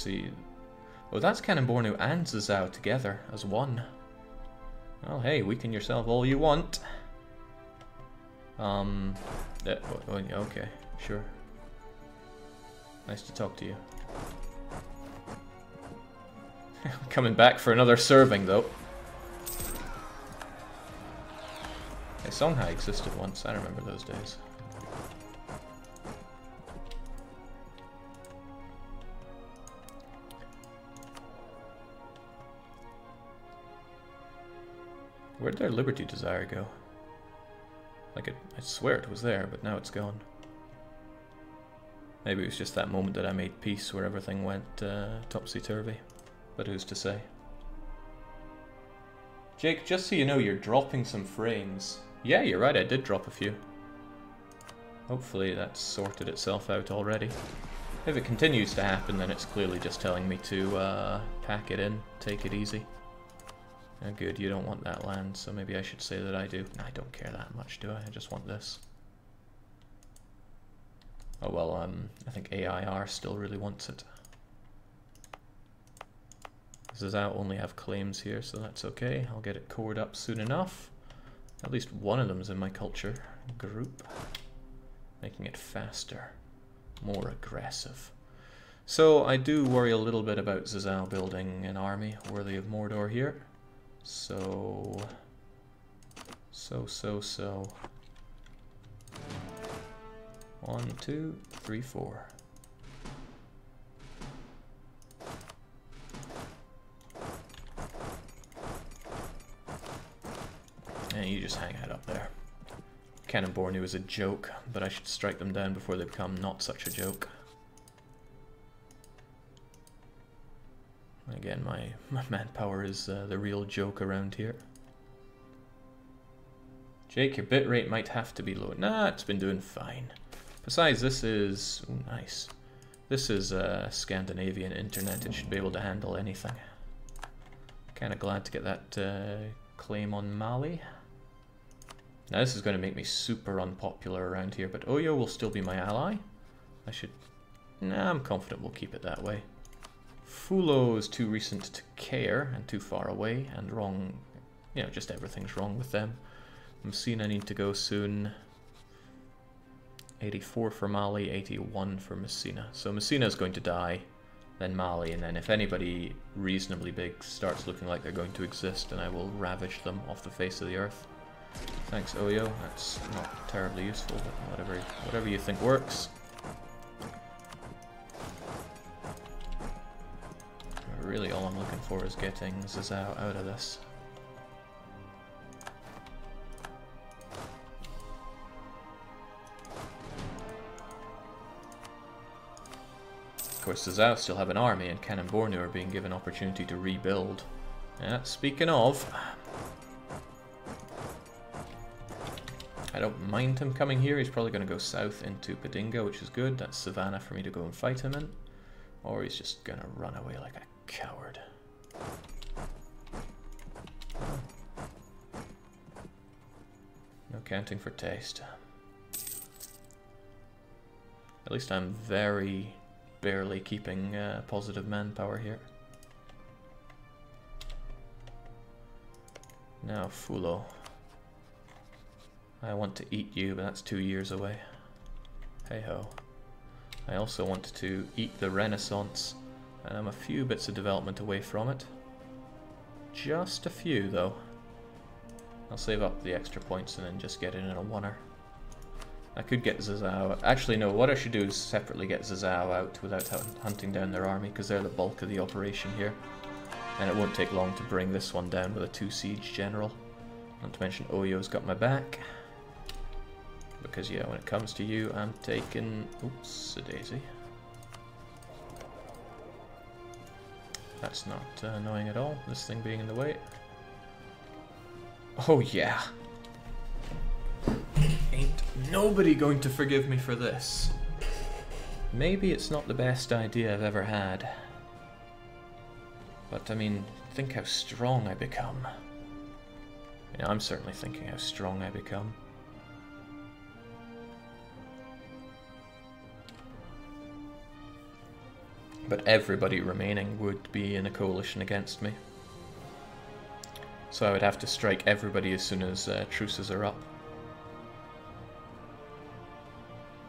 see. Oh, that's Cannonbornu and Zazao together as one. Well, hey, weaken yourself all you want. Okay, sure. Nice to talk to you. Coming back for another serving, though. Hey, Songhai existed once. I remember those days. Where'd their Liberty Desire go? Like, I swear it was there, but now it's gone. Maybe it was just that moment that I made peace where everything went topsy-turvy. But who's to say? Jake, just so you know, you're dropping some frames. Yeah, you're right, I did drop a few. Hopefully that's sorted itself out already. If it continues to happen, then it's clearly just telling me to pack it in, take it easy. Oh, good, you don't want that land, so maybe I should say that I do. I don't care that much, do I? I just want this. Oh well, I think AIR still really wants it. Zazao only have claims here, so that's okay. I'll get it cored up soon enough. At least one of them is in my culture group. Making it faster, more aggressive. So I do worry a little bit about Zazao building an army worthy of Mordor here. So. 1, 2, 3, 4. And you just hang out up there. Cannonbornu is a joke, but I should strike them down before they become not such a joke. Again, my manpower is the real joke around here. Jake, your bitrate might have to be low. Nah, it's been doing fine. Besides, this is... Ooh, nice. This is Scandinavian internet. It should be able to handle anything. Kinda glad to get that claim on Mali. Now this is going to make me super unpopular around here, but Oyo will still be my ally. I should... Nah, I'm confident we'll keep it that way. Fulo is too recent to care and too far away and wrong. You know, just everything's wrong with them. Messina need to go soon. 84 for Mali, 81 for Messina. So Messina is going to die, then Mali, and then if anybody reasonably big starts looking like they're going to exist, then I will ravage them off the face of the earth. Thanks, Oyo. That's not terribly useful, but whatever you think works. Really, all I'm looking for is getting Zazao out of this. Of course, Zazao still have an army, and Cannonbornu are being given opportunity to rebuild. Yeah, speaking of... I don't mind him coming here. He's probably going to go south into Padinga, which is good. That's Savannah for me to go and fight him in. Or he's just going to run away like a coward. No counting for taste. At least I'm very barely keeping positive manpower here. Now Fulo. I want to eat you, but that's 2 years away. Hey ho. I also want to eat the Renaissance, and I'm a few bits of development away from it. Just a few, though. I'll save up the extra points and then just get it in a oneer. I could get Zazao. Actually, no, what I should do is separately get Zazao out without hunting down their army, because they're the bulk of the operation here. And it won't take long to bring this one down with a 2 siege general. Not to mention Oyo's got my back. Because, yeah, when it comes to you, I'm taking... Oops, a daisy. That's not annoying at all, this thing being in the way. Oh, yeah. Ain't nobody going to forgive me for this. Maybe it's not the best idea I've ever had. But, I mean, think how strong I become. You know, I'm certainly thinking how strong I become. But everybody remaining would be in a coalition against me. So I would have to strike everybody as soon as truces are up.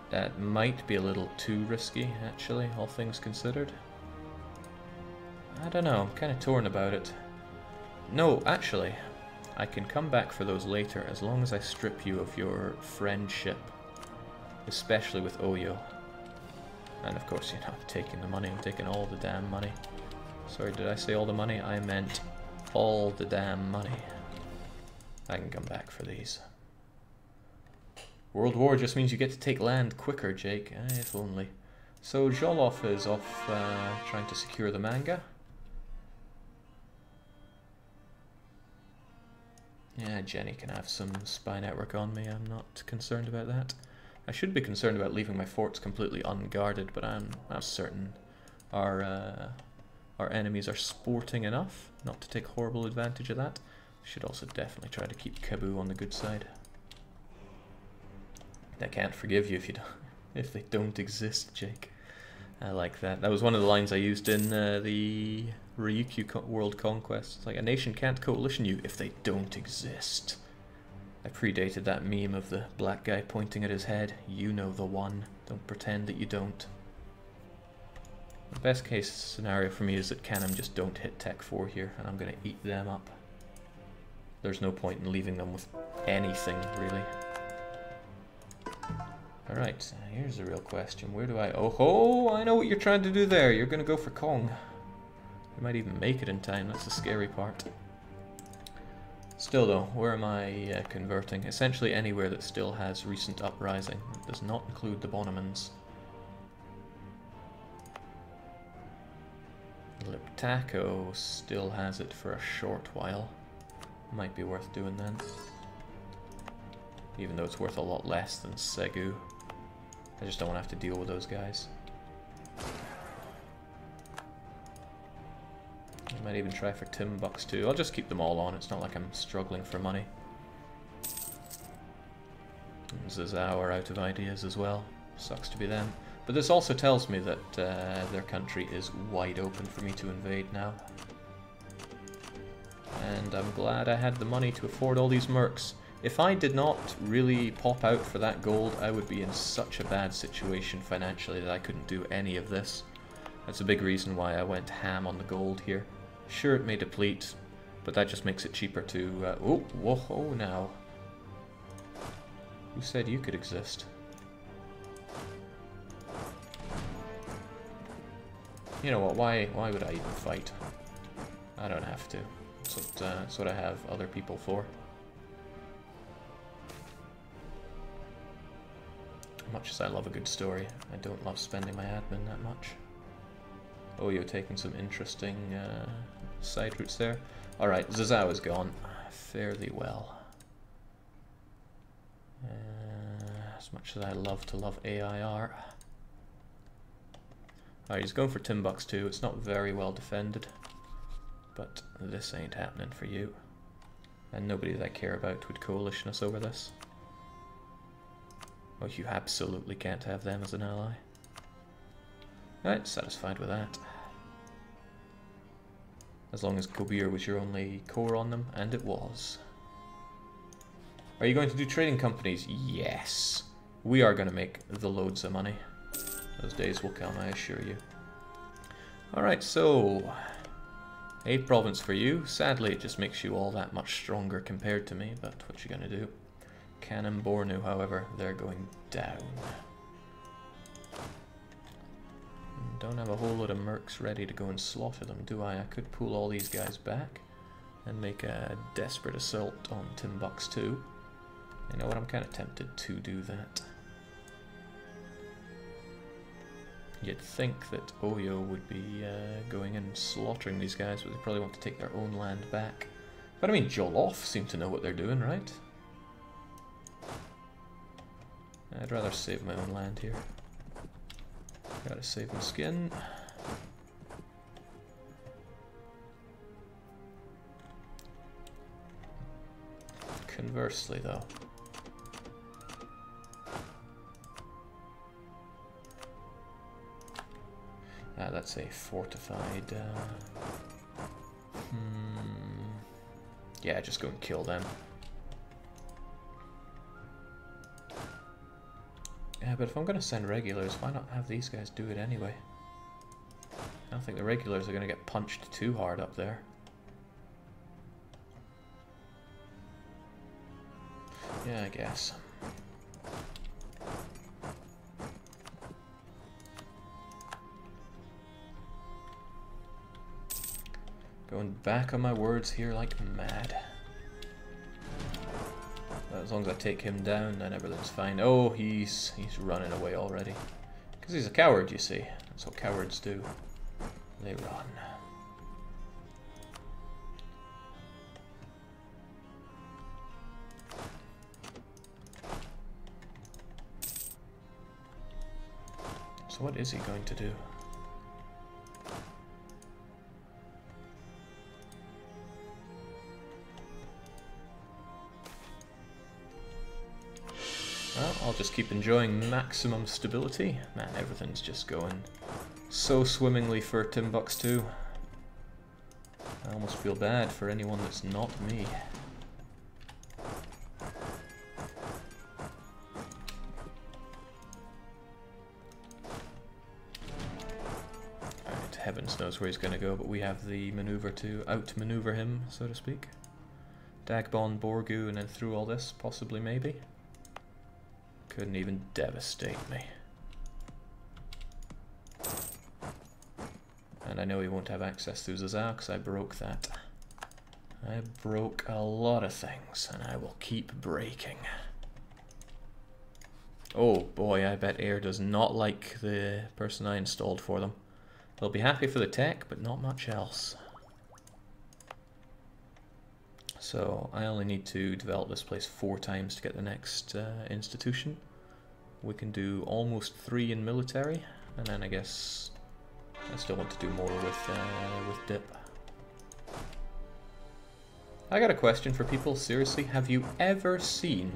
That might be a little too risky, actually, all things considered. I don't know, I'm kind of torn about it. No, actually, I can come back for those later as long as I strip you of your friendship. Especially with Oyo. And of course, you know, I'm taking the money, I'm taking all the damn money. Sorry, did I say all the money? I meant all the damn money. I can come back for these. World War just means you get to take land quicker, Jake. If only. So Jolov is off trying to secure the manga. Yeah, Jenny can have some spy network on me. I'm not concerned about that. I should be concerned about leaving my forts completely unguarded, but I'm certain our enemies are sporting enough not to take horrible advantage of that. Should also definitely try to keep Cebu on the good side. I can't forgive you if they don't exist, Jake. I like that. That was one of the lines I used in the Ryukyu World Conquest. It's like, a nation can't coalition you if they don't exist. I predated that meme of the black guy pointing at his head. You know the one. Don't pretend that you don't. The best case scenario for me is that Canham just don't hit Tech 4 here, and I'm going to eat them up. There's no point in leaving them with anything, really. Alright, here's the real question. Where do I... Oh ho! I know what you're trying to do there. You're going to go for Kong. You might even make it in time. That's the scary part. Still though, where am I converting? Essentially anywhere that still has recent uprising. It does not include the Bonnemans. Liptako still has it for a short while. Might be worth doing then. Even though it's worth a lot less than Segu. I just don't want to have to deal with those guys. I might even try for Timbucks too. I'll just keep them all on. It's not like I'm struggling for money. And Zazao are out of ideas as well. Sucks to be them. But this also tells me that their country is wide open for me to invade now. And I'm glad I had the money to afford all these mercs. If I did not really pop out for that gold, I would be in such a bad situation financially that I couldn't do any of this. That's a big reason why I went ham on the gold here. Sure, it may deplete, but that just makes it cheaper to... oh, whoa, now. Who said you could exist? You know what, why would I even fight? I don't have to. That's what I have other people for. Much as I love a good story, I don't love spending my admin that much. Oh, you're taking some interesting side routes there. Alright, Zazao is gone. Fare thee well. As much as I love to love AIR. Alright, he's going for Timbucks too. It's not very well defended. But this ain't happening for you. And nobody that I care about would coalition us over this. Oh, you absolutely can't have them as an ally. Alright, satisfied with that. As long as Kobir was your only core on them, and it was. Are you going to do trading companies? Yes. We are going to make the loads of money. Those days will come, I assure you. Alright, so... a province for you. Sadly, it just makes you all that much stronger compared to me, but what you gonna do? Cannon Bornu, however, they're going down. Don't have a whole load of mercs ready to go and slaughter them, do I? I could pull all these guys back and make a desperate assault on Timbucks too. You know what, I'm kind of tempted to do that. You'd think that Oyo would be going and slaughtering these guys, but they probably want to take their own land back. But I mean, Jolov seem to know what they're doing, right? I'd rather save my own land here. Gotta save my skin. Conversely, though. that's a fortified... Yeah, just go and kill them. Yeah, but if I'm going to send regulars, why not have these guys do it anyway? I don't think the regulars are going to get punched too hard up there. Yeah, I guess. Going back on my words here like mad. But as long as I take him down, then everything's fine. Oh, he's running away already. Because he's a coward, you see. That's what cowards do. They run. So what is he going to do? Well, I'll just keep enjoying maximum stability. Man, everything's just going so swimmingly for Timbuck's too. I almost feel bad for anyone that's not me. Alright, heavens knows where he's going to go, but we have the maneuver to outmaneuver him, so to speak. Dagbon, Borgu, and then through all this, possibly, maybe. Couldn't even devastate me. And I know he won't have access to Zazao because I broke that. I broke a lot of things, and I will keep breaking. Oh boy, I bet Air does not like the person I installed for them. They'll be happy for the tech, but not much else. So I only need to develop this place 4 times to get the next institution. We can do almost 3 in military, and then I guess I still want to do more with dip. I got a question for people, seriously, have you ever seen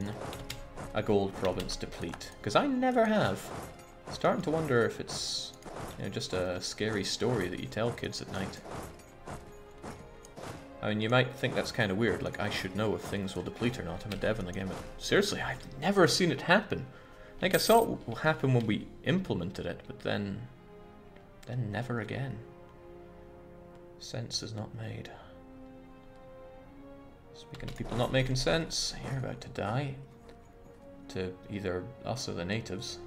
a gold province deplete? Because I never have. Starting to wonder if it's, you know, just a scary story that you tell kids at night. I mean, you might think that's kind of weird, like I should know if things will deplete or not. I'm a dev in the game, but seriously, I've never seen it happen. Like, I saw it will happen when we implemented it, but then never again. Sense is not made. Speaking of people not making sense, you're about to die. To either us or the natives.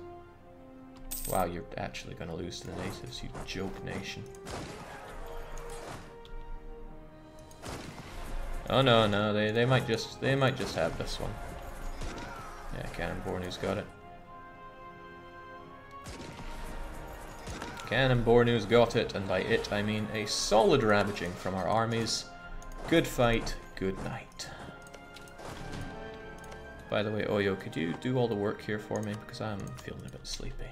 Wow, you're actually going to lose to the natives, you joke nation. Oh no, no, they might just have this one. Yeah, Cannon Bornu's got it. Cannon Bornu's got it, and by it I mean a solid ravaging from our armies. Good fight, good night. By the way, Oyo, could you do all the work here for me? Because I'm feeling a bit sleepy.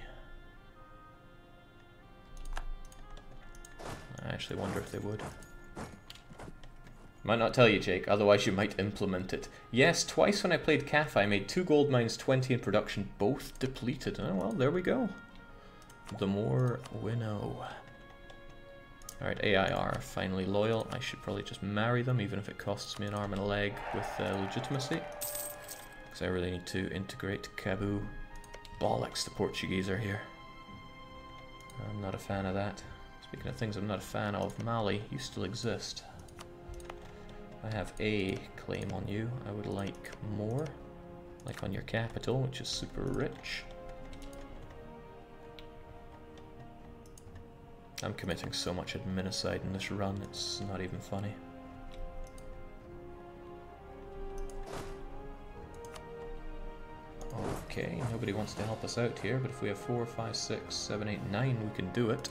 I actually wonder if they would. Might not tell you, Jake, otherwise you might implement it. Yes, twice when I played CAF I made 2 gold mines, 20 in production, both depleted. Oh well, there we go. The more we know. Alright, AIR, finally loyal. I should probably just marry them, even if it costs me an arm and a leg with legitimacy. Because I really need to integrate Cebu. Bollocks, the Portuguese are here. I'm not a fan of that. Speaking of things I'm not a fan of, Mali, you still exist. I have a claim on you. I would like more. Like on your capital, which is super rich. I'm committing so much adminicide in this run, it's not even funny. Okay, nobody wants to help us out here, but if we have 4, 5, 6, 7, 8, 9, we can do it.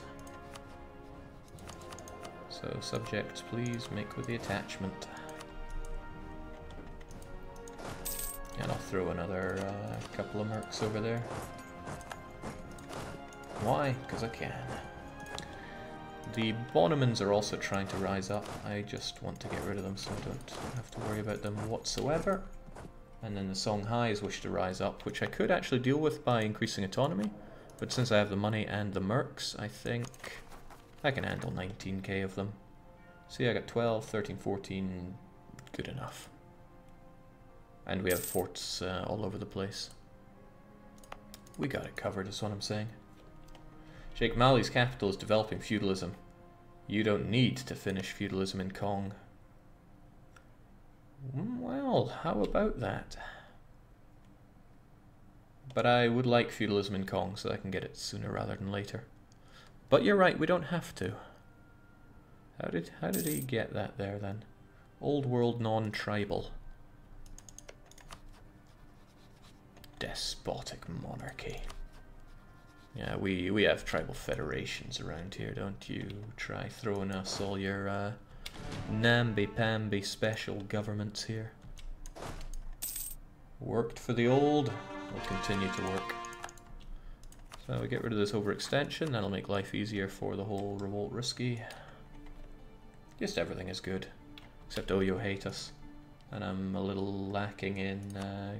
So, subjects, please make with the attachment. And I'll throw another couple of mercs over there. Why? Because I can. The Bonnemans are also trying to rise up. I just want to get rid of them so I don't have to worry about them whatsoever. And then the Songhais wish to rise up, which I could actually deal with by increasing autonomy. But since I have the money and the mercs, I think I can handle 19k of them. See, I got 12, 13, 14, good enough. And we have forts all over the place. We got it covered, is what I'm saying. Sheikh Mali's capital is developing feudalism. You don't need to finish feudalism in Kong. Well, how about that? But I would like feudalism in Kong so I can get it sooner rather than later. But you're right, we don't have to. How did he get that there then? Old world non-tribal. Despotic monarchy. Yeah, we have tribal federations around here, don't you? Try throwing us all your namby-pamby special governments here. Worked for the old, will continue to work. So we get rid of this overextension, that'll make life easier for the whole revolt risky. Just everything is good, except Oyo hate us. And I'm a little lacking in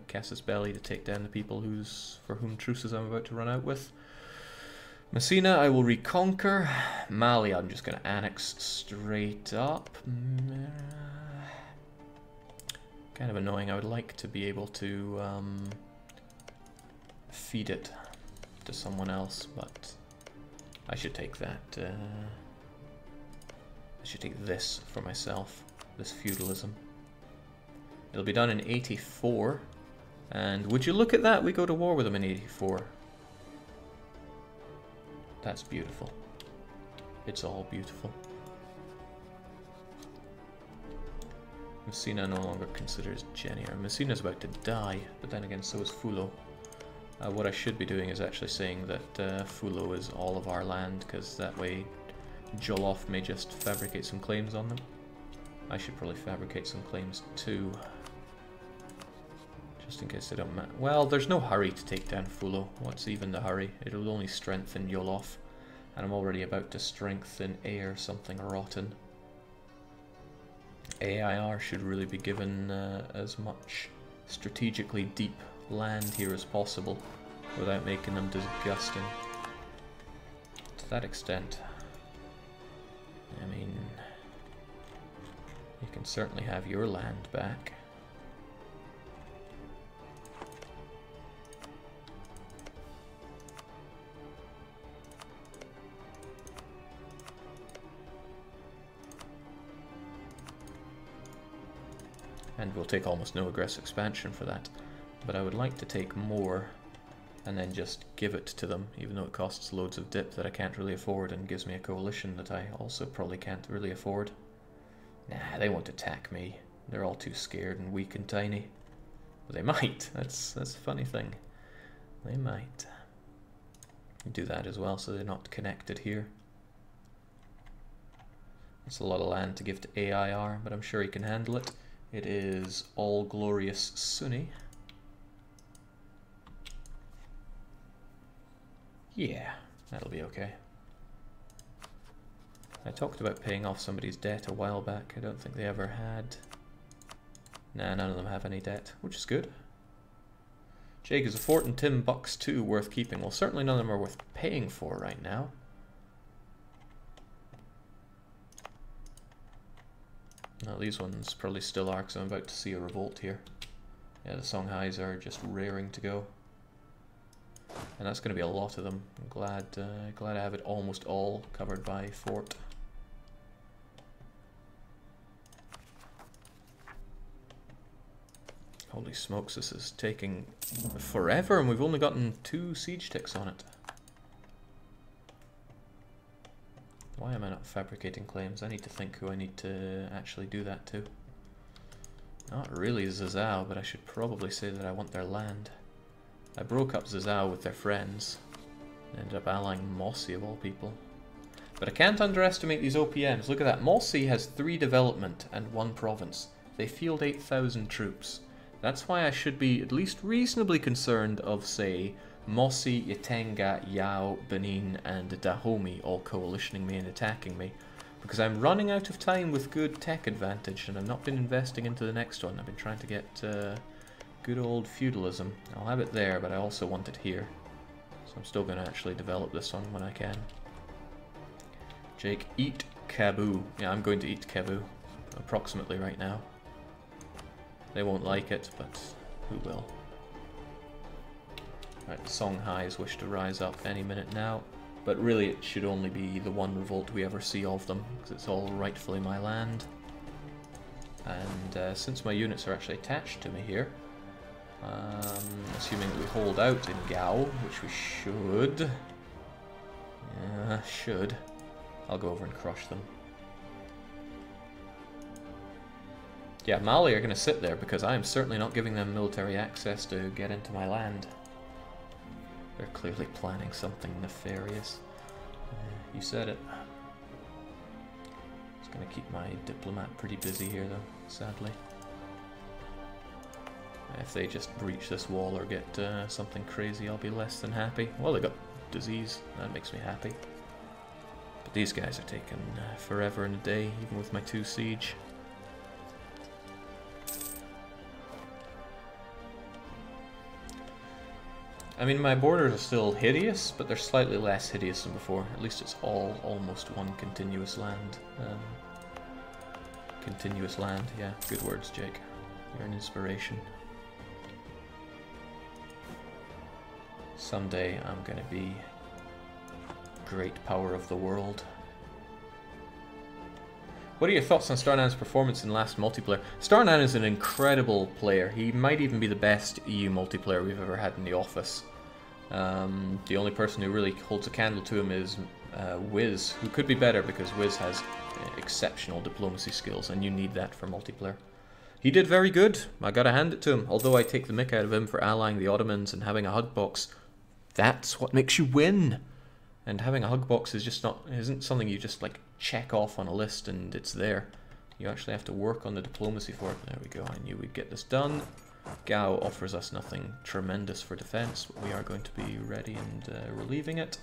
Casus Belli to take down the people for whom truces I'm about to run out with. Messina I will reconquer. Mali I'm just going to annex straight up. Kind of annoying. I would like to be able to feed it to someone else, but I should take that. I should take this for myself, this feudalism. It'll be done in 84, and would you look at that, we go to war with them in 84. That's beautiful. It's all beautiful. Messina no longer considers Genier. Messina's about to die, but then again so is Fulo. What I should be doing is actually saying that Fulo is all of our land, because that way Joloff may just fabricate some claims on them. I should probably fabricate some claims too. Just in case they don't matter. Well, there's no hurry to take down Fulo. What's even the hurry? It'll only strengthen Joloff. And I'm already about to strengthen Air something rotten. AIR should really be given as much strategically deep land here as possible without making them disgusting. To that extent, I mean, you can certainly have your land back. And we'll take almost no aggressive expansion for that. But I would like to take more and then just give it to them, even though it costs loads of dip that I can't really afford and gives me a coalition that I also probably can't really afford. Nah, they won't attack me. They're all too scared and weak and tiny. But they might. That's a funny thing. They might. Do that as well so they're not connected here. It's a lot of land to give to AIR, but I'm sure he can handle it. It is all glorious Sunni. Yeah, that'll be okay. I talked about paying off somebody's debt a while back. I don't think they ever had. Nah, none of them have any debt, which is good. Jake, is a fort in Timbuck 2 worth keeping? Well, certainly none of them are worth paying for right now. No, these ones probably still are, because I'm about to see a revolt here. Yeah, the Songhais are just raring to go. And that's going to be a lot of them. I'm glad I have it almost all covered by fort. Holy smokes, this is taking forever, and we've only gotten 2 siege ticks on it. Why am I not fabricating claims? I need to think who I need to actually do that to. Not really Zazao, but I should probably say that I want their land. I broke up Zazao with their friends. Ended up allying Mossy of all people. But I can't underestimate these OPMs. Look at that. Mossy has 3 development and 1 province. They field 8,000 troops. That's why I should be at least reasonably concerned of, say, Mossy, Yatenga, Yao, Benin, and Dahomey all coalitioning me and attacking me. Because I'm running out of time with good tech advantage, and I've not been investing into the next one. I've been trying to get good old feudalism. I'll have it there, but I also want it here. So I'm still going to actually develop this one when I can. Jake, eat Kaboo. Yeah, I'm going to eat Kaboo. Approximately right now. They won't like it, but who will? Right, the Songhais wish to rise up any minute now. But really it should only be the one revolt we ever see of them, because it's all rightfully my land. And since my units are actually attached to me here, assuming that we hold out in Gao, which we should. Yeah, should. I'll go over and crush them. Yeah, Mali are going to sit there because I am certainly not giving them military access to get into my land. They're clearly planning something nefarious. You said it. It's going to keep my diplomat pretty busy here though, sadly. If they just breach this wall or get something crazy, I'll be less than happy. Well, they got disease. That makes me happy. But these guys are taking forever and a day, even with my 2 siege. I mean, my borders are still hideous, but they're slightly less hideous than before. At least it's all almost one continuous land. Continuous land, yeah. Good words, Jake. You're an inspiration. Someday I'm gonna be great power of the world. What are your thoughts on Starnan's performance in last multiplayer? Starnan is an incredible player. He might even be the best EU multiplayer we've ever had in the office. The only person who really holds a candle to him is Wiz, who could be better because Wiz has exceptional diplomacy skills and you need that for multiplayer. He did very good, I gotta hand it to him, although I take the mick out of him for allying the Ottomans and having a hug box. That's what makes you win! And having a hug box is just isn't something you just like check off on a list and it's there. You actually have to work on the diplomacy for it. There we go, I knew we'd get this done. Gao offers us nothing tremendous for defense, but we are going to be ready and relieving it.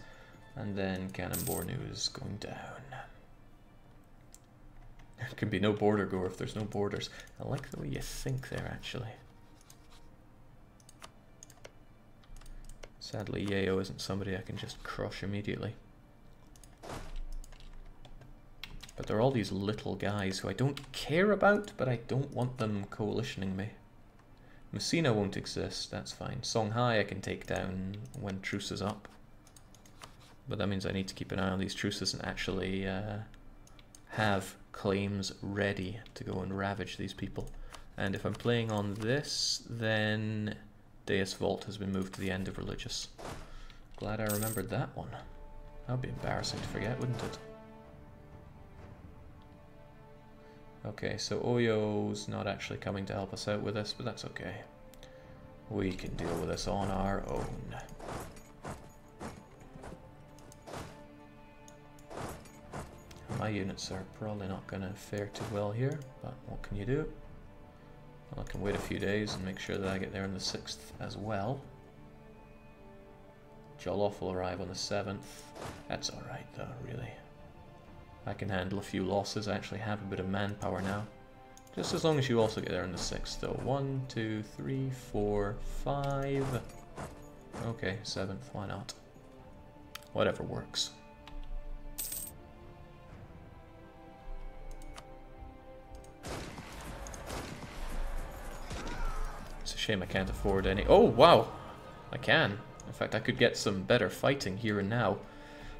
And then Cannon Bornu is going down. There can be no border go if there's no borders. I like the way you think there, actually. Sadly, Yeo isn't somebody I can just crush immediately. But there are all these little guys who I don't care about, but I don't want them coalitioning me. Messina won't exist, that's fine. Songhai I can take down when truce is up. But that means I need to keep an eye on these truces and actually have claims ready to go and ravage these people. And if I'm playing on this, then Deus Vault has been moved to the end of religious. Glad I remembered that one. That would be embarrassing to forget, wouldn't it? Okay, so Oyo's not actually coming to help us out with this, but that's okay. We can deal with this on our own. My units are probably not going to fare too well here, but what can you do? Well, I can wait a few days and make sure that I get there on the 6th as well. Jollof will arrive on the 7th. That's alright though, really. I can handle a few losses. I actually have a bit of manpower now. Just as long as you also get there on the 6th though. 1, 2, 3, 4, 5. Okay, 7th, why not? Whatever works. It's a shame I can't afford any. Oh, wow! I can. In fact, I could get some better fighting here and now.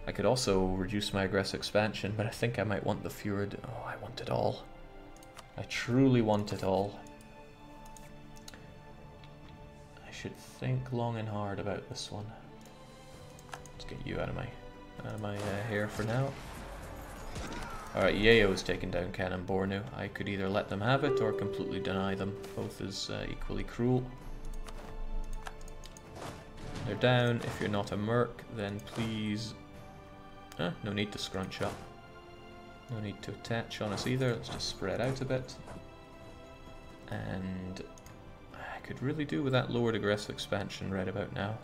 I could also reduce my aggressive expansion, but I think I might want the Furid. Oh, I want it all. I truly want it all. I should think long and hard about this one. Let's get you out of my hair for now. Alright, Yeo is taking down Cannon Bornu. I could either let them have it or completely deny them. Both is equally cruel. They're down. If you're not a merc, then please... no need to scrunch up. No need to attach on us either. Let's just spread out a bit. And I could really do with that lowered aggressive expansion right about now.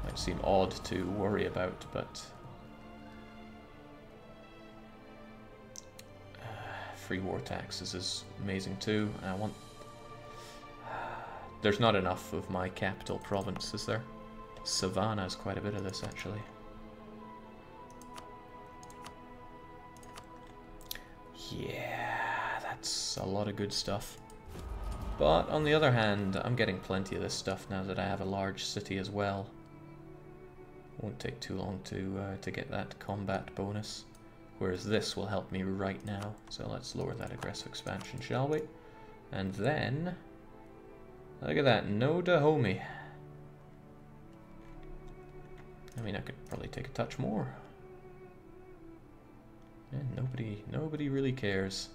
Might seem odd to worry about, but... free war taxes is amazing too. I want... There's not enough of my capital province, is there? Savannah has quite a bit of this, actually. Yeah, that's a lot of good stuff. But on the other hand, I'm getting plenty of this stuff now that I have a large city as well. Won't take too long to get that combat bonus. Whereas this will help me right now. So let's lower that aggressive expansion, shall we? And then... look at that, no Dahomey. I mean, I could probably take a touch more. Yeah, nobody really cares.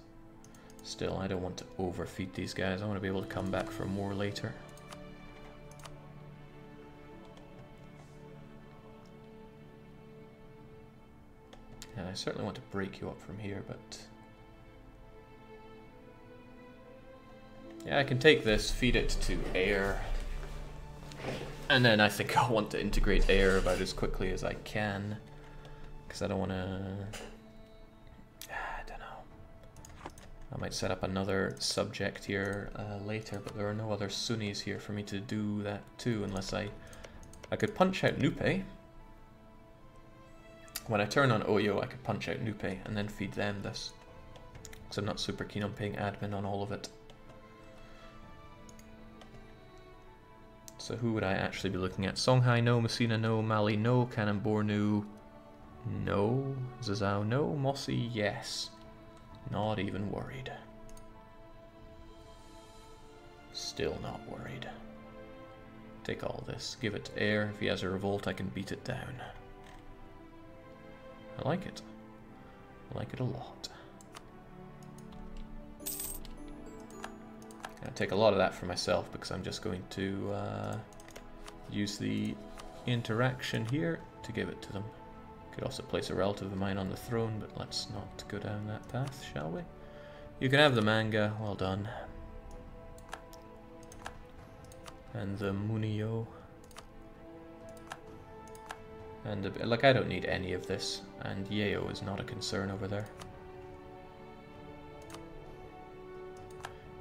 Still, I don't want to overfeed these guys. I want to be able to come back for more later. Yeah, I certainly want to break you up from here, but... yeah, I can take this, feed it to air. And then I think I'll want to integrate air about as quickly as I can. Because I don't want to... I don't know. I might set up another subject here later, but there are no other Sunnis here for me to do that to, unless I could punch out Nupe. When I turn on Oyo, I could punch out Nupe and then feed them this. Because I'm not super keen on paying admin on all of it. So who would I actually be looking at? Songhai no, Messina no, Mali no, Kanambor no, Zazao no, Mossy yes. Not even worried. Still not worried. Take all this, give it to air. If he has a revolt, I can beat it down. I like it. I like it a lot. I take a lot of that for myself because I'm just going to use the interaction here to give it to them. Could also place a relative of mine on the throne, but let's not go down that path, shall we? You can have the manga, well done. And the Munio. And like, I don't need any of this, and Yeo is not a concern over there.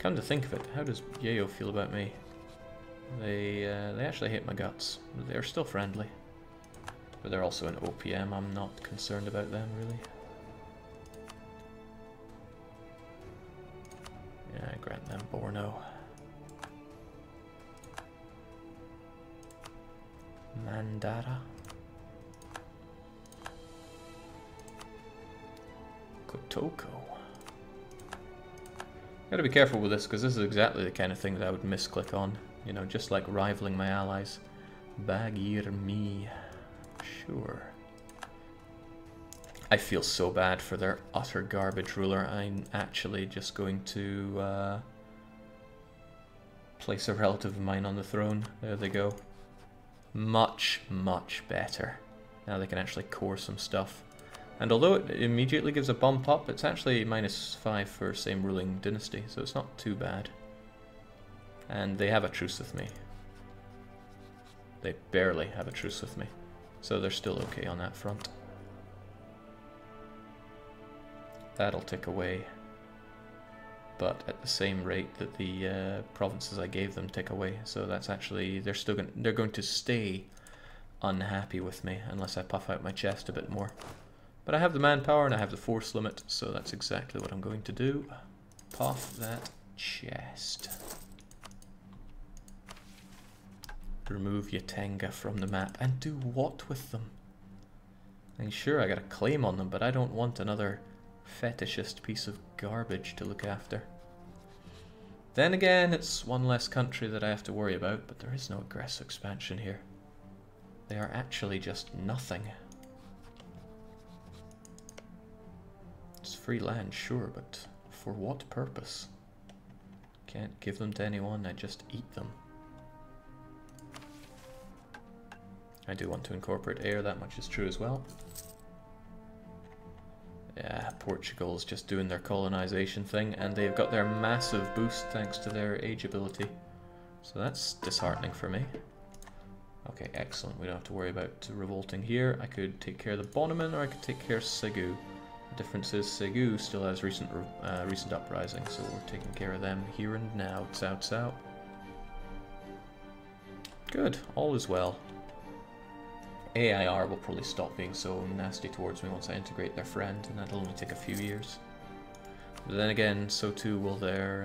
Come to think of it, how does Yeo feel about me? They actually hate my guts. They're still friendly. But they're also an OPM, I'm not concerned about them, really. Yeah, I grant them Borno. Mandara. Kotoko. Gotta be careful with this, because this is exactly the kind of thing that I would misclick on. You know, just like rivaling my allies. Bagir me. Sure. I feel so bad for their utter garbage ruler. I'm actually just going to place a relative of mine on the throne. There they go. Much, much better. Now they can actually core some stuff. And although it immediately gives a bump up, it's actually -5 for same ruling dynasty, so it's not too bad. And they have a truce with me. They barely have a truce with me. So they're still okay on that front. That'll tick away. But at the same rate that the provinces I gave them tick away. So that's actually, they're going to stay unhappy with me unless I puff out my chest a bit more. But I have the manpower and I have the force limit, so that's exactly what I'm going to do. Puff that chest. Remove Yatenga from the map. And do what with them? I mean, sure, I got a claim on them, but I don't want another fetishist piece of garbage to look after. Then again, it's one less country that I have to worry about, but there is no aggressive expansion here. They are actually just nothing. It's free land, sure, but for what purpose? Can't give them to anyone, I just eat them. I do want to incorporate air, that much is true as well. Yeah, Portugal's just doing their colonization thing, and they've got their massive boost thanks to their age ability. So that's disheartening for me. Okay, excellent. We don't have to worry about revolting here. I could take care of the Bonneman, or I could take care of Segu. The difference is Segu still has recent uprising, so we're taking care of them here and now. Cao Cao. Good, all is well. AIR will probably stop being so nasty towards me once I integrate their friend, and that'll only take a few years. But then again, so too will their